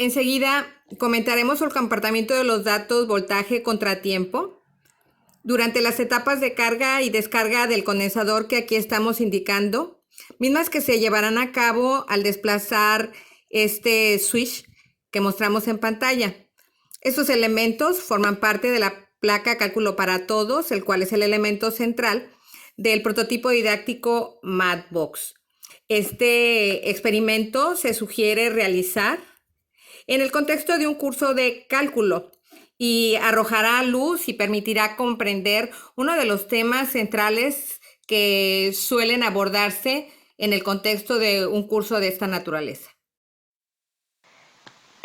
Enseguida comentaremos el comportamiento de los datos voltaje contratiempo durante las etapas de carga y descarga del condensador que aquí estamos indicando, mismas que se llevarán a cabo al desplazar este switch que mostramos en pantalla. Estos elementos forman parte de la placa Cálculo para Todos, el cual es el elemento central del prototipo didáctico Matbox. Este experimento se sugiere realizar en el contexto de un curso de cálculo y arrojará luz y permitirá comprender uno de los temas centrales que suelen abordarse en el contexto de un curso de esta naturaleza.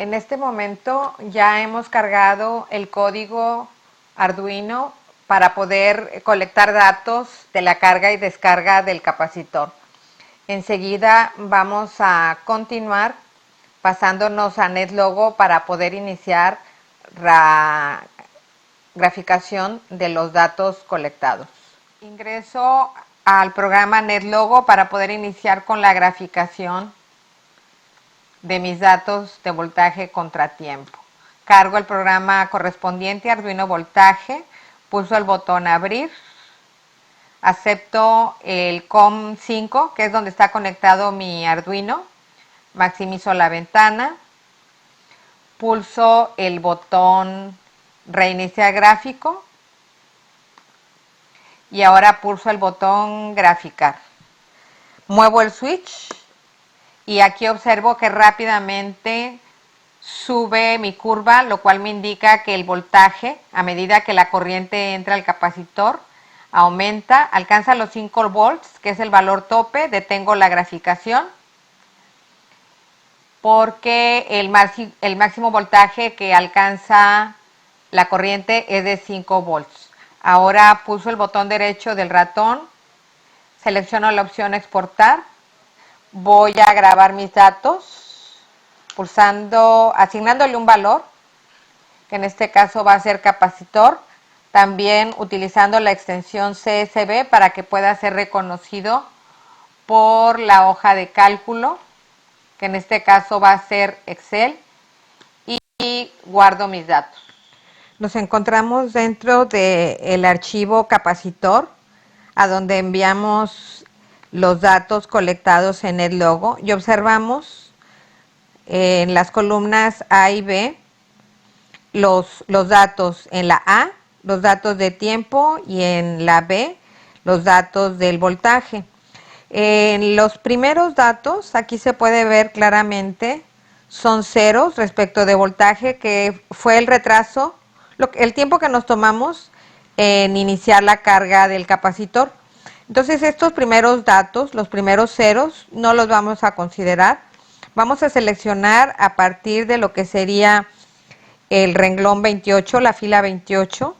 En este momento ya hemos cargado el código Arduino para poder colectar datos de la carga y descarga del capacitor. Enseguida vamos a continuar pasándonos a NetLogo para poder iniciar la graficación de los datos colectados. Ingreso al programa NetLogo para poder iniciar con la graficación de mis datos de voltaje contratiempo. Cargo el programa correspondiente a Arduino Voltaje, pulso el botón abrir, acepto el COM5, que es donde está conectado mi Arduino, maximizo la ventana, pulso el botón reiniciar gráfico y ahora pulso el botón graficar. Muevo el switch y aquí observo que rápidamente sube mi curva, lo cual me indica que el voltaje, a medida que la corriente entra al capacitor, aumenta, alcanza los 5 volts, que es el valor tope. Detengo la graficación porque el máximo voltaje que alcanza la corriente es de 5 volts. Ahora pulso el botón derecho del ratón, selecciono la opción exportar, voy a grabar mis datos, asignándole un valor, que en este caso va a ser capacitor, también utilizando la extensión CSV para que pueda ser reconocido por la hoja de cálculo, que en este caso va a ser Excel, y guardo mis datos. Nos encontramos dentro del archivo capacitor, a donde enviamos los datos colectados en el logo, y observamos en las columnas A y B los datos en la A, los datos de tiempo, y en la B los datos del voltaje. En los primeros datos, aquí se puede ver claramente, son ceros respecto de voltaje, que fue el retraso, el tiempo que nos tomamos en iniciar la carga del capacitor. Entonces estos primeros datos, los primeros ceros, no los vamos a considerar. Vamos a seleccionar a partir de lo que sería el renglón 28, la fila 28,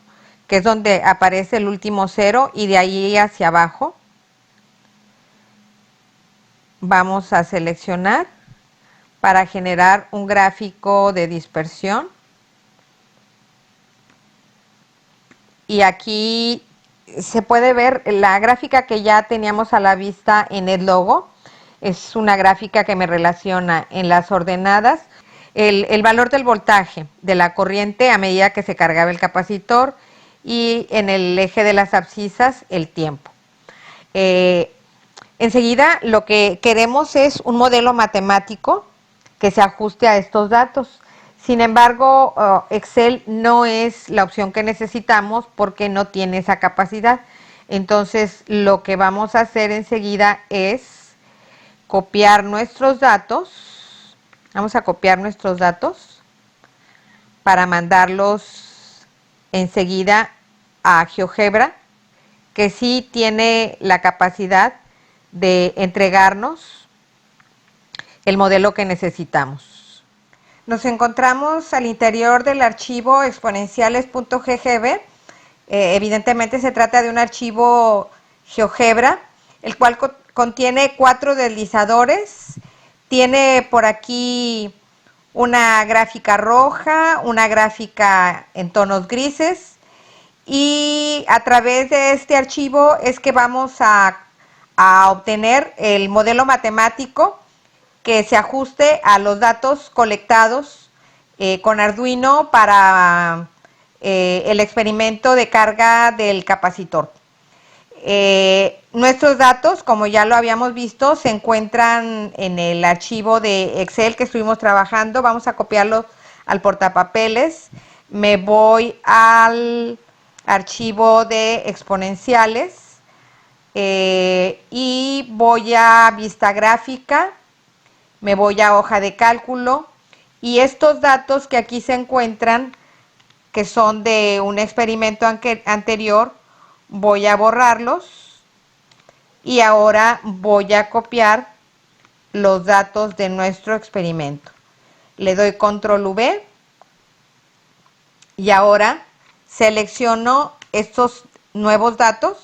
que es donde aparece el último cero, y de ahí hacia abajo vamos a seleccionar para generar un gráfico de dispersión. Y aquí se puede ver la gráfica que ya teníamos a la vista en el logo. Es una gráfica que me relaciona en las ordenadas el valor del voltaje de la corriente a medida que se cargaba el capacitor, y en el eje de las abscisas el tiempo. Enseguida lo que queremos es un modelo matemático que se ajuste a estos datos. Sin embargo, Excel no es la opción que necesitamos porque no tiene esa capacidad. Entonces, lo que vamos a hacer enseguida es copiar nuestros datos. Vamos a copiar nuestros datos para mandarlos enseguida a GeoGebra, que sí tiene la capacidad de entregarnos el modelo que necesitamos. Nos encontramos al interior del archivo exponenciales.ggb. Evidentemente se trata de un archivo GeoGebra, el cual contiene 4 deslizadores. Tiene por aquí una gráfica roja, una gráfica en tonos grises, y a través de este archivo es que vamos a obtener el modelo matemático que se ajuste a los datos colectados con Arduino para el experimento de carga del capacitor. Nuestros datos, como ya lo habíamos visto, se encuentran en el archivo de Excel que estuvimos trabajando. Vamos a copiarlo al portapapeles. Me voy al archivo de exponenciales y voy a vista gráfica, me voy a hoja de cálculo y estos datos que aquí se encuentran, que son de un experimento anterior, voy a borrarlos y ahora voy a copiar los datos de nuestro experimento. Le doy control V y ahora selecciono estos nuevos datos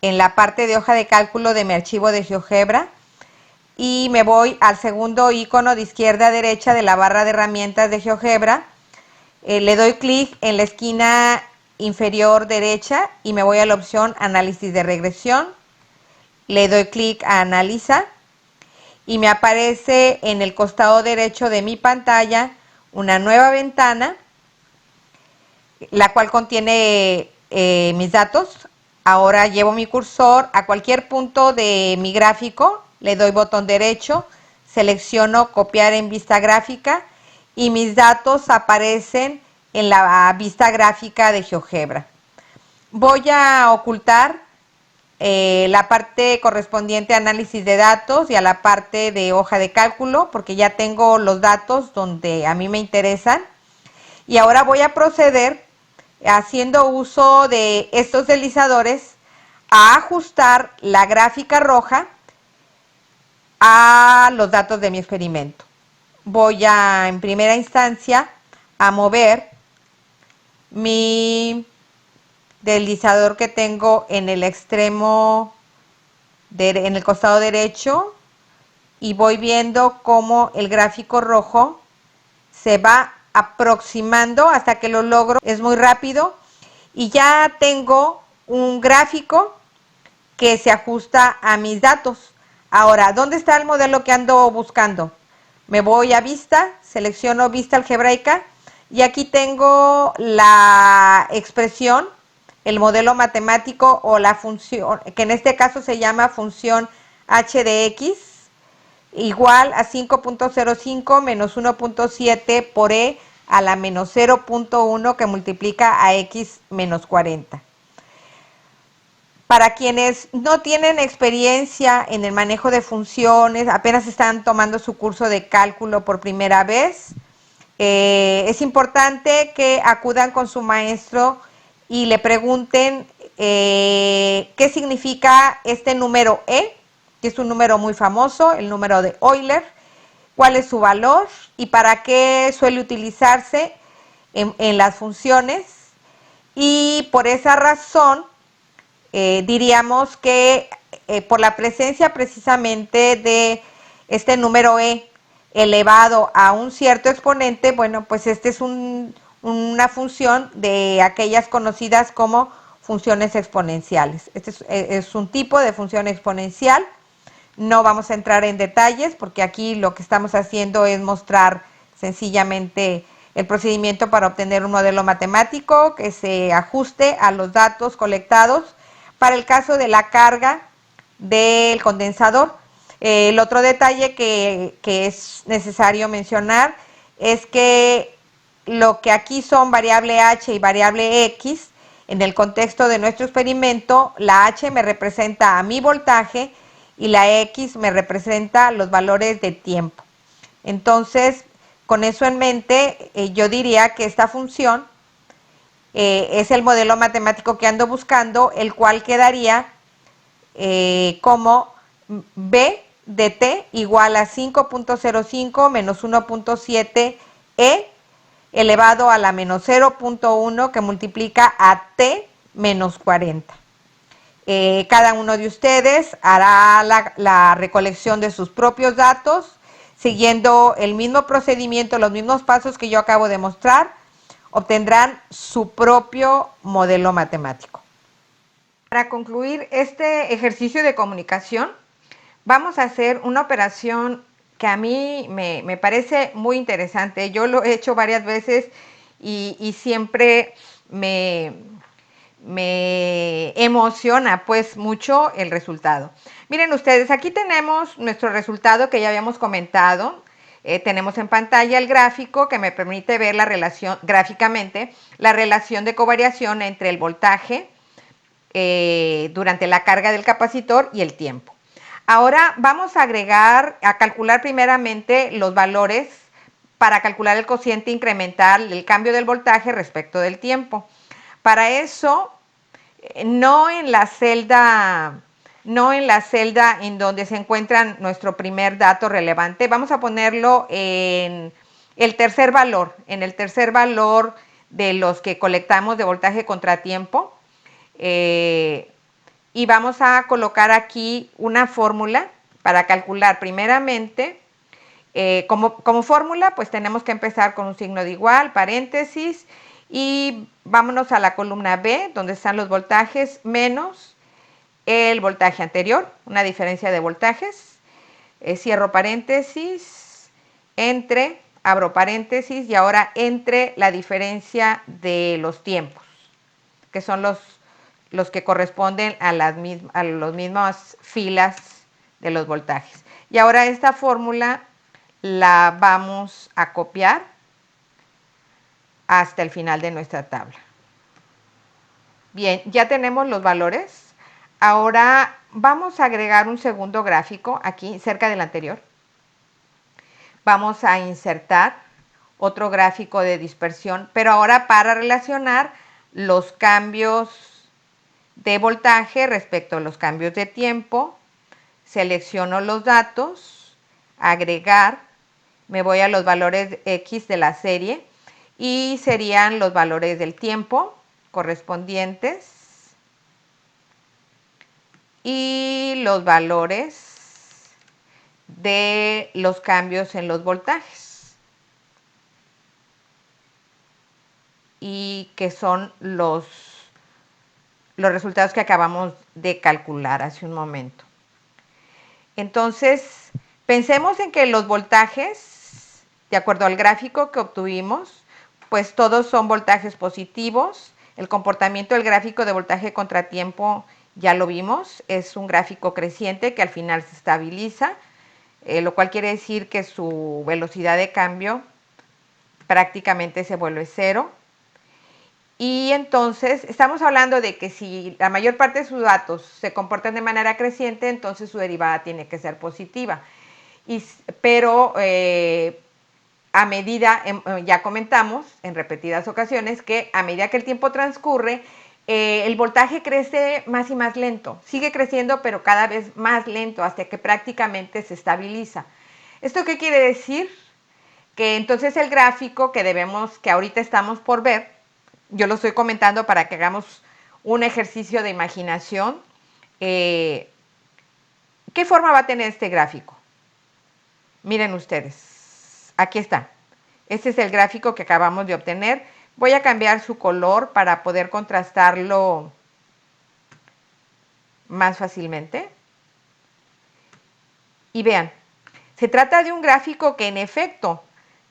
en la parte de hoja de cálculo de mi archivo de GeoGebra y me voy al segundo icono de izquierda a derecha de la barra de herramientas de GeoGebra. Le doy clic en la esquina inferior derecha y me voy a la opción análisis de regresión. Le doy clic a analiza y me aparece en el costado derecho de mi pantalla una nueva ventana, la cual contiene mis datos. Ahora llevo mi cursor a cualquier punto de mi gráfico, le doy botón derecho, selecciono copiar en vista gráfica y mis datos aparecen en la vista gráfica de GeoGebra. Voy a ocultar la parte correspondiente a análisis de datos y a la parte de hoja de cálculo porque ya tengo los datos donde a mí me interesan. Y ahora voy a proceder, haciendo uso de estos deslizadores, a ajustar la gráfica roja a los datos de mi experimento. Voy a, en primera instancia, a mover mi deslizador que tengo en el extremo, en el costado derecho, y voy viendo cómo el gráfico rojo se va aproximando hasta que lo logro. Es muy rápido y ya tengo un gráfico que se ajusta a mis datos. Ahora, ¿dónde está el modelo que ando buscando? Me voy a vista, selecciono vista algebraica y aquí tengo la expresión, el modelo matemático o la función, que en este caso se llama función h de x, igual a 5.05 menos 1.7 por e a la menos 0.1 que multiplica a x menos 40. Para quienes no tienen experiencia en el manejo de funciones, apenas están tomando su curso de cálculo por primera vez, es importante que acudan con su maestro y le pregunten qué significa este número e, que es un número muy famoso, el número de Euler, cuál es su valor y para qué suele utilizarse en las funciones. Y por esa razón diríamos que por la presencia precisamente de este número e elevado a un cierto exponente, bueno, pues este es una función de aquellas conocidas como funciones exponenciales. Este es un tipo de función exponencial. No vamos a entrar en detalles porque aquí lo que estamos haciendo es mostrar sencillamente el procedimiento para obtener un modelo matemático que se ajuste a los datos colectados para el caso de la carga del condensador. El otro detalle que es necesario mencionar es que lo que aquí son variable h y variable x, en el contexto de nuestro experimento, la h me representa a mi voltaje y la x me representa los valores de tiempo. Entonces, con eso en mente, yo diría que esta función es el modelo matemático que ando buscando, el cual quedaría como b de t igual a 5.05 menos 1.7 e elevado a la menos 0.1 que multiplica a t menos 40. Cada uno de ustedes hará la recolección de sus propios datos siguiendo el mismo procedimiento, los mismos pasos que yo acabo de mostrar. Obtendrán su propio modelo matemático. Para concluir este ejercicio de comunicación, vamos a hacer una operación que a mí me parece muy interesante. Yo lo he hecho varias veces y siempre me, me emociona pues mucho el resultado. Miren ustedes, aquí tenemos nuestro resultado que ya habíamos comentado. Tenemos en pantalla el gráfico que me permite ver la relación gráficamente, la relación de covariación entre el voltaje durante la carga del capacitor y el tiempo. Ahora vamos a agregar, a calcular primeramente los valores para calcular el cociente incremental del cambio del voltaje respecto del tiempo. Para eso, no en la celda en donde se encuentra nuestro primer dato relevante, vamos a ponerlo en el tercer valor, de los que colectamos de voltaje contratiempo. Y vamos a colocar aquí una fórmula para calcular primeramente, como fórmula, pues tenemos que empezar con un signo de igual, paréntesis, y vámonos a la columna B, donde están los voltajes menos el voltaje anterior, una diferencia de voltajes, cierro paréntesis, entre, abro paréntesis, y ahora entre la diferencia de los tiempos, que son los que corresponden a las mismas filas de los voltajes. Y ahora esta fórmula la vamos a copiar hasta el final de nuestra tabla. Bien, ya tenemos los valores. Ahora vamos a agregar un segundo gráfico aquí cerca del anterior. Vamos a insertar otro gráfico de dispersión, pero ahora para relacionar los cambios de voltaje respecto a los cambios de tiempo. Selecciono los datos, agregar, me voy a los valores X de la serie y serían los valores del tiempo correspondientes y los valores de los cambios en los voltajes, y que son los resultados que acabamos de calcular hace un momento. Entonces, pensemos en que los voltajes, de acuerdo al gráfico que obtuvimos, pues todos son voltajes positivos. El comportamiento del gráfico de voltaje contratiempo ya lo vimos, es un gráfico creciente que al final se estabiliza, lo cual quiere decir que su velocidad de cambio prácticamente se vuelve cero. Y entonces estamos hablando de que si la mayor parte de sus datos se comportan de manera creciente, entonces su derivada tiene que ser positiva. Pero a medida, ya comentamos en repetidas ocasiones, que a medida que el tiempo transcurre, el voltaje crece más y más lento. Sigue creciendo, pero cada vez más lento, hasta que prácticamente se estabiliza. ¿Esto qué quiere decir? Que entonces el gráfico que ahorita estamos por ver, yo lo estoy comentando para que hagamos un ejercicio de imaginación. ¿Qué forma va a tener este gráfico? Miren ustedes, aquí está. Este es el gráfico que acabamos de obtener. Voy a cambiar su color para poder contrastarlo más fácilmente. Y vean, se trata de un gráfico que en efecto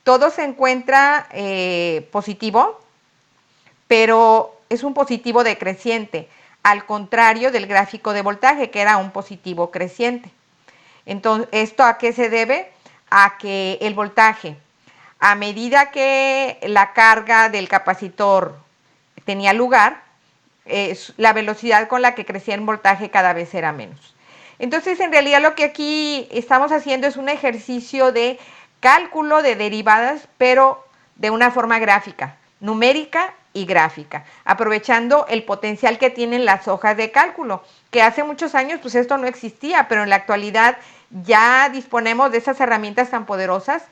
todo se encuentra positivo, pero es un positivo decreciente, al contrario del gráfico de voltaje, que era un positivo creciente. Entonces, ¿esto a qué se debe? A que el voltaje, a medida que la carga del capacitor tenía lugar, la velocidad con la que crecía el voltaje cada vez era menos. Entonces, en realidad lo que aquí estamos haciendo es un ejercicio de cálculo de derivadas, pero de una forma gráfica, numérica y gráfica, aprovechando el potencial que tienen las hojas de cálculo, que hace muchos años pues esto no existía, pero en la actualidad ya disponemos de esas herramientas tan poderosas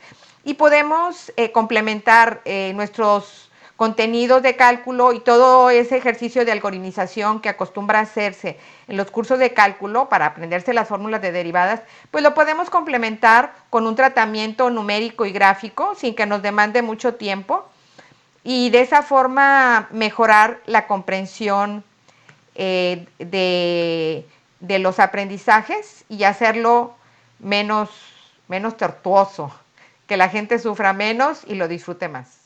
y podemos complementar nuestros contenidos de cálculo y todo ese ejercicio de algoritmización que acostumbra hacerse en los cursos de cálculo para aprenderse las fórmulas de derivadas, pues lo podemos complementar con un tratamiento numérico y gráfico sin que nos demande mucho tiempo, y de esa forma mejorar la comprensión de los aprendizajes y hacerlo menos menos tortuoso, que la gente sufra menos y lo disfrute más.